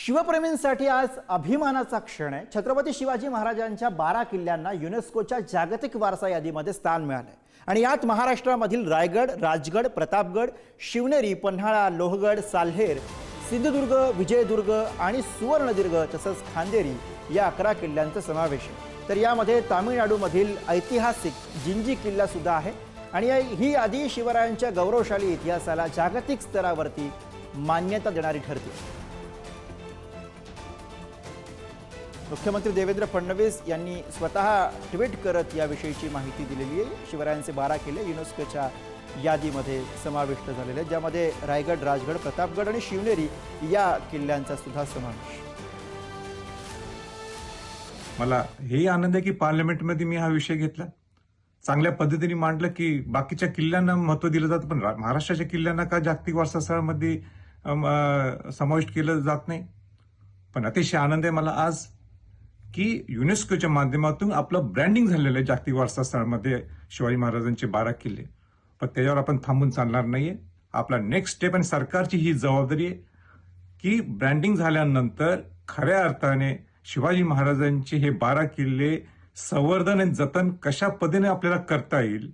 शिवप्रेमींसाठी आज अभिमानाचा क्षण आहे। छत्रपती शिवाजी महाराजांच्या 12 किल्ल्यांना युनेस्कोच्या जागतिक वारसा यादीमध्ये स्थान मिळाले आणि यात महाराष्ट्रामधील रायगड, राजगड, प्रतापगड, शिवनेरी, पन्हाळा, लोहगड, साल्हेर, सिंधुदुर्ग, विजयदुर्ग आणि सुवर्णदुर्ग तसंच खांदेरी या 11 किल्ल्यांचा समावेश आहे। तर यामध्ये तामिळनाडूमधील ऐतिहासिक जिंजी किल्ला सुद्धा आहे आणि ही यादी शिवरायांच्या गौरवशाली इतिहासाला जागतिक स्तरावरती मान्यता देणारी ठरते। मुख्यमंत्री देवेंद्र फडणवीस यांनी स्वतः ट्विट करत याविषयीची माहिती दिलेली आहे। शिवरायांचे 12 किल्ले युनेस्कोच्या यादीमध्ये समाविष्ट झालेले आहेत, ज्यामध्ये रायगड, राजगड, प्रतापगड आणि शिवनेरी या किल्ल्यांचा सुद्धा समावेश। मला हेही आनंद आहे की पार्लमेंटमध्ये मी हा विषय घेतला, चांगल्या पद्धतीने मांडलं की बाकीच्या किल्ल्यांना महत्त्व दिलं जातं, पण महाराष्ट्राच्या किल्ल्यांना का जागतिक वारसा स्थळामध्ये समाविष्ट केलं जात नाही। पण अतिशय आनंद आहे मला आज की युनेस्कोच्या माध्यमातून आपलं ब्रँडिंग झालेलं आहे जागतिक वारसा स्थळामध्ये शिवाजी महाराजांचे 12 किल्ले। पण त्याच्यावर आपण थांबून चालणार नाहीये। आपला नेक्स्ट स्टेप आणि सरकारची ही जबाबदारी आहे की ब्रँडिंग झाल्यानंतर खऱ्या अर्थाने शिवाजी महाराजांचे हे 12 किल्ले संवर्धन आणि जतन कशा पद्धतीने आपल्याला करता येईल।